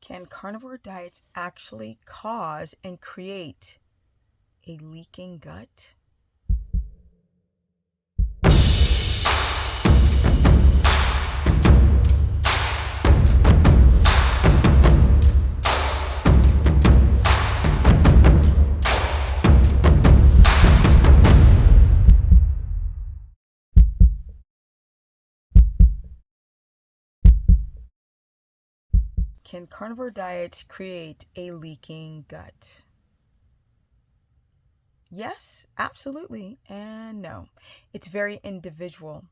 Can carnivore diets actually cause and create a leaking gut? Can carnivore diets create a leaking gut? Yes, absolutely, and no. It's very individual.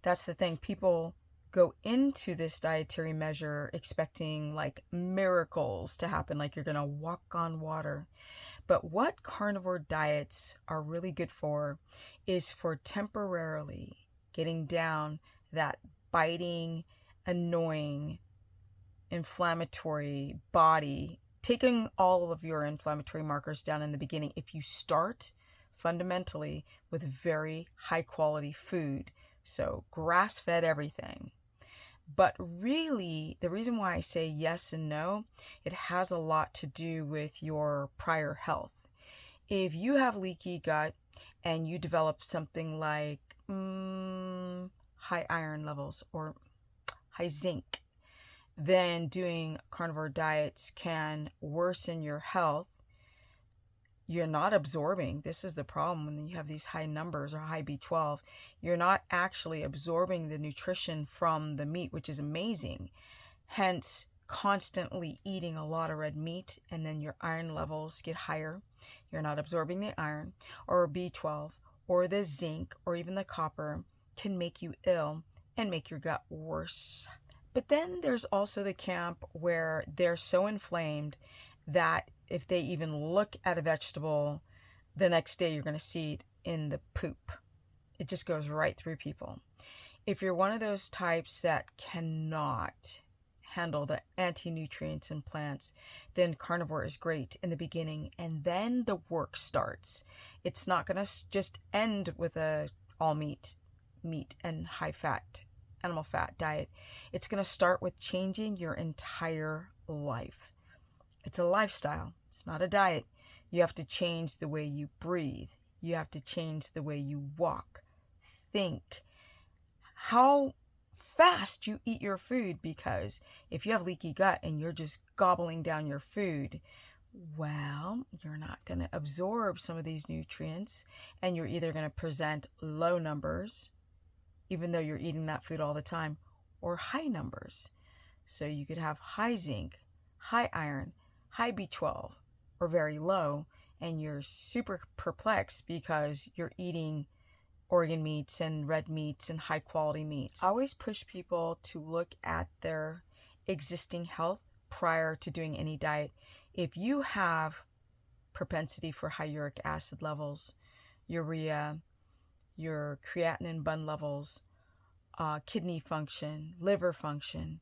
That's the thing. People go into this dietary measure expecting like miracles to happen, like you're going to walk on water. But what carnivore diets are really good for is for temporarily getting down that biting, annoying, inflammatory body, taking all of your inflammatory markers down in the beginning. If you start fundamentally with very high quality food, so grass fed everything. But really, the reason why I say yes and no, it has a lot to do with your prior health. If you have leaky gut and you develop something like high iron levels or high zinc, then doing carnivore diets can worsen your health. You're not absorbing. This is the problem when you have these high numbers or high B12. You're not actually absorbing the nutrition from the meat, which is amazing. Hence, constantly eating a lot of red meat, and then your iron levels get higher. You're not absorbing the iron or B12 or the zinc or even the copper can make you ill and make your gut worse. But then there's also the camp where they're so inflamed that if they even look at a vegetable, the next day you're going to see it in the poop. It just goes right through people. If you're one of those types that cannot handle the anti-nutrients in plants, then carnivore is great in the beginning, and then the work starts. It's not going to just end with a all meat and high fat, animal fat diet. It's going to start with changing your entire life. It's a lifestyle. It's not a diet. You have to change the way you breathe. You have to change the way you walk, think, how fast you eat your food, because if you have leaky gut and you're just gobbling down your food, well, you're not going to absorb some of these nutrients, and you're either going to present low numbers, even though you're eating that food all the time, or high numbers. So you could have high zinc, high iron, high B12, or very low, and you're super perplexed because you're eating organ meats and red meats and high quality meats. I always push people to look at their existing health prior to doing any diet. If you have propensity for high uric acid levels, urea, your creatinine bun levels, kidney function, liver function,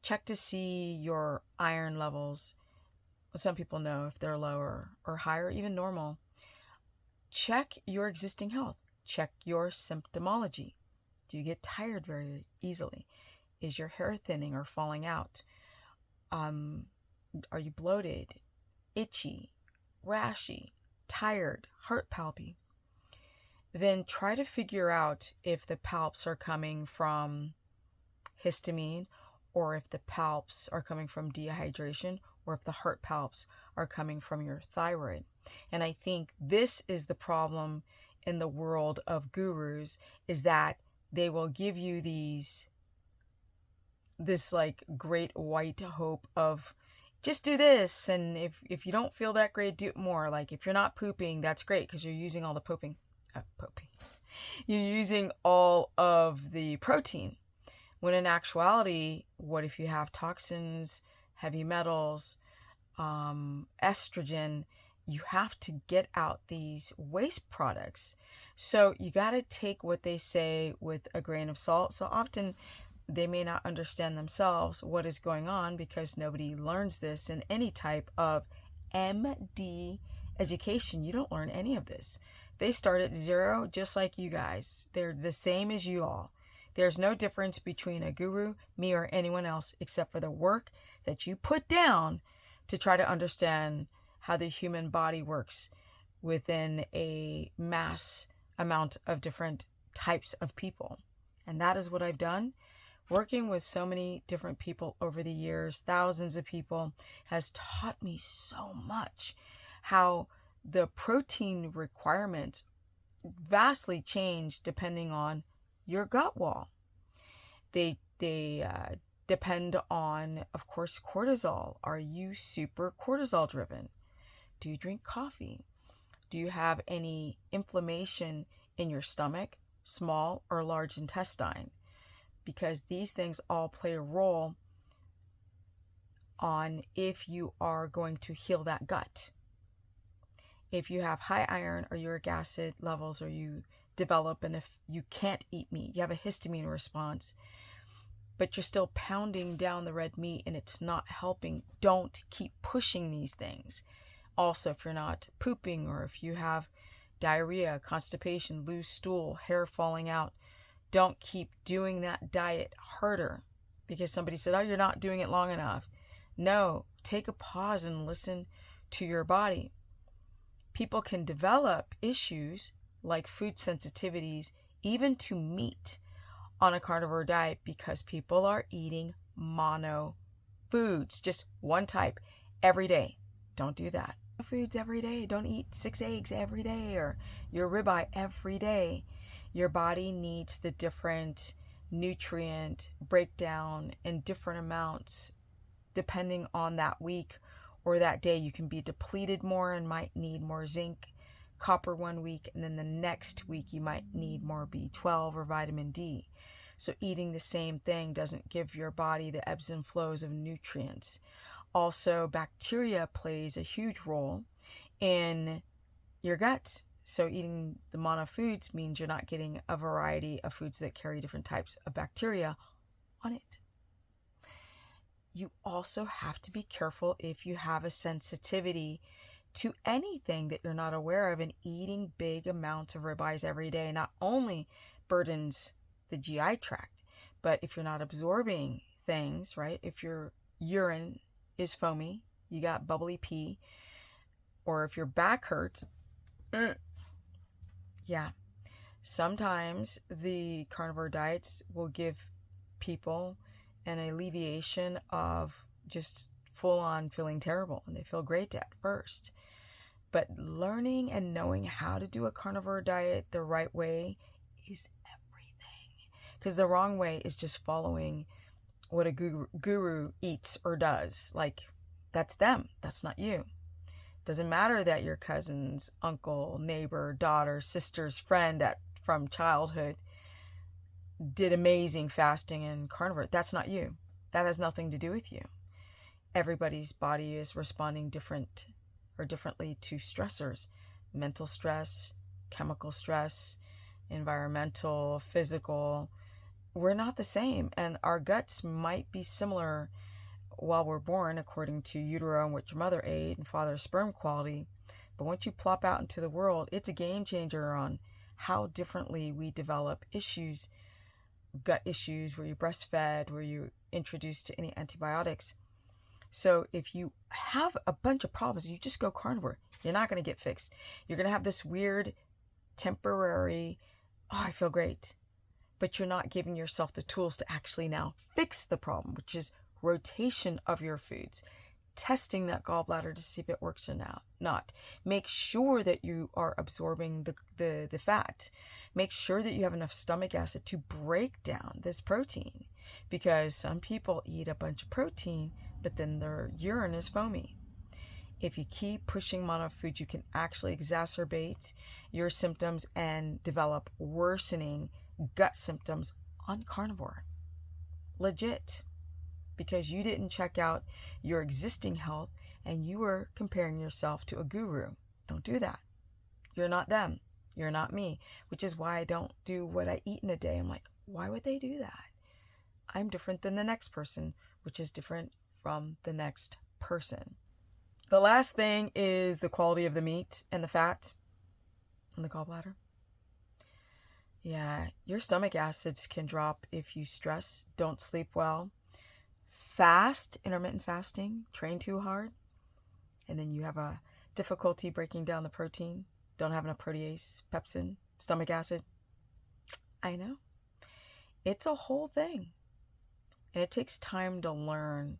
check to see your iron levels. Some people know if they're lower or higher, even normal. Check your existing health. Check your symptomology. Do you get tired very easily? Is your hair thinning or falling out? Are you bloated, itchy, rashy, tired, heart palpy? Then try to figure out if the palps are coming from histamine, or if the palps are coming from dehydration, or if the heart palps are coming from your thyroid. And I think this is the problem in the world of gurus, is that they will give you this like great white hope of just do this, and if you don't feel that great, do it more. Like if you're not pooping, that's great because you're using all the pooping. You're using all of the protein. When in actuality, what if you have toxins, heavy metals, estrogen? You have to get out these waste products. So you got to take what they say with a grain of salt. So often they may not understand themselves what is going on, because nobody learns this in any type of MD education. You don't learn any of this. They start at zero just like you guys. They're the same as you all. There's no difference between a guru, me, or anyone else except for the work that you put down to try to understand how the human body works within a mass amount of different types of people. And that is what I've done. Working with so many different people over the years, thousands of people, has taught me so much how the protein requirements vastly change depending on your gut wall. They depend on, of course, cortisol. Are you super cortisol driven? Do you drink coffee? Do you have any inflammation in your stomach, small or large intestine? Because these things all play a role on if you are going to heal that gut. If you have high iron or uric acid levels, or you develop, and if you can't eat meat, you have a histamine response, but you're still pounding down the red meat and it's not helping, don't keep pushing these things. Also, if you're not pooping, or if you have diarrhea, constipation, loose stool, hair falling out, don't keep doing that diet harder because somebody said, oh, you're not doing it long enough. No, take a pause and listen to your body. People can develop issues like food sensitivities, even to meat, on a carnivore diet because people are eating mono foods, just one type every day. Don't do that. Foods every day. Don't eat 6 eggs every day or your ribeye every day. Your body needs the different nutrient breakdown in different amounts depending on that week or that day. You can be depleted more and might need more zinc, copper one week, and then the next week you might need more B12 or vitamin D. So eating the same thing doesn't give your body the ebbs and flows of nutrients. Also, bacteria plays a huge role in your gut. So eating the mono foods means you're not getting a variety of foods that carry different types of bacteria on it. You also have to be careful if you have a sensitivity to anything that you're not aware of, and eating big amounts of ribeyes every day not only burdens the GI tract, but if you're not absorbing things, right? If your urine is foamy, you got bubbly pee, or if your back hurts, yeah. Sometimes the carnivore diets will give people an alleviation of just full on feeling terrible, and they feel great at first. But learning and knowing how to do a carnivore diet the right way is everything. Because the wrong way is just following what a guru eats or does. Like, that's them. That's not you. Doesn't matter that your cousin's uncle, neighbor, daughter, sister's friend from childhood did amazing fasting and carnivore. That's not you. That has nothing to do with you. Everybody's body is responding differently to stressors. Mental stress, chemical stress, environmental, physical. We're not the same, and our guts might be similar while we're born according to utero and what your mother ate and father's sperm quality. But once you plop out into the world, it's a game changer on how differently we develop issues, gut issues, were you breastfed, were you introduced to any antibiotics. So if you have a bunch of problems, you just go carnivore, you're not going to get fixed. You're going to have this weird temporary, oh, I feel great. But you're not giving yourself the tools to actually now fix the problem, which is rotation of your foods, testing that gallbladder to see if it works or not. Make sure that you are absorbing the fat. Make sure that you have enough stomach acid to break down this protein, because some people eat a bunch of protein, but then their urine is foamy. If you keep pushing mono food, you can actually exacerbate your symptoms and develop worsening gut symptoms on carnivore. Legit. Because you didn't check out your existing health and you were comparing yourself to a guru. Don't do that. You're not them. You're not me. Which is why I don't do what I eat in a day. I'm like, why would they do that? I'm different than the next person, which is different from the next person. The last thing is the quality of the meat and the fat and the gallbladder. Yeah, your stomach acids can drop if you stress, don't sleep well, fast, intermittent fasting, train too hard, and then you have a difficulty breaking down the protein, don't have enough protease, pepsin, stomach acid. I know. It's a whole thing. And it takes time to learn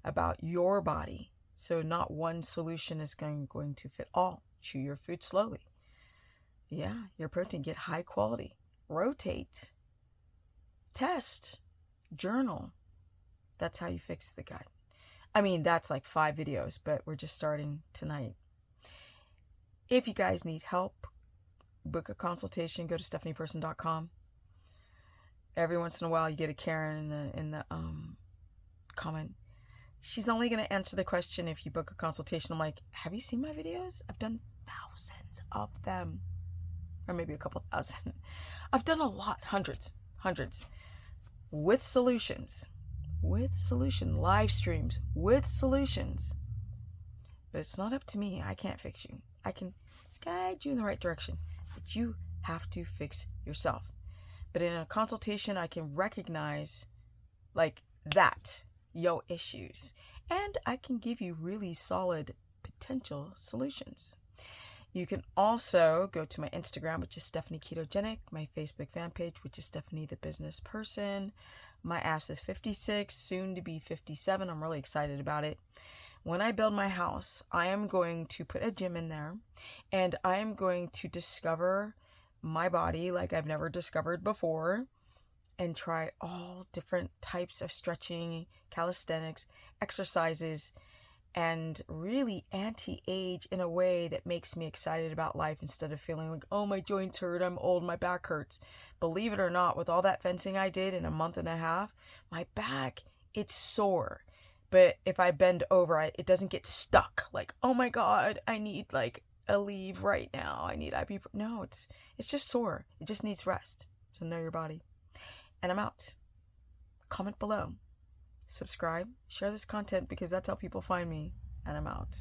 about your body. So not one solution is going to fit all. Chew your food slowly. Yeah, your protein, get high quality. Rotate. Test. Journal. That's how you fix the gut. I mean, that's like 5 videos, but we're just starting tonight. If you guys need help, book a consultation, go to stephanieperson.com. Every once in a while you get a Karen in the comment. She's only going to answer the question if you book a consultation. I'm like, have you seen my videos? I've done thousands of them. Or maybe a couple thousand. I've done a lot, hundreds, with solutions, live streams with solutions. But it's not up to me. I can't fix you. I can guide you in the right direction, but you have to fix yourself. But in a consultation, I can recognize like that, your issues, and I can give you really solid potential solutions. You can also go to my Instagram, which is Stephanie Ketogenic, my Facebook fan page, which is Stephanie the Business Person. My ass is 56, soon to be 57. I'm really excited about it. When I build my house, I am going to put a gym in there, and I am going to discover my body like I've never discovered before, and try all different types of stretching, calisthenics, exercises, and really anti-age in a way that makes me excited about life instead of feeling like, oh, my joints hurt, I'm old, my back hurts. Believe it or not, with all that fencing I did in a month and a half, my back, it's sore. But if I bend over, it doesn't get stuck. Like, oh my God, I need like a leave right now. I need IP. No, it's just sore. It just needs rest. So know your body. And I'm out. Comment below. Subscribe. Share this content because that's how people find me. And I'm out.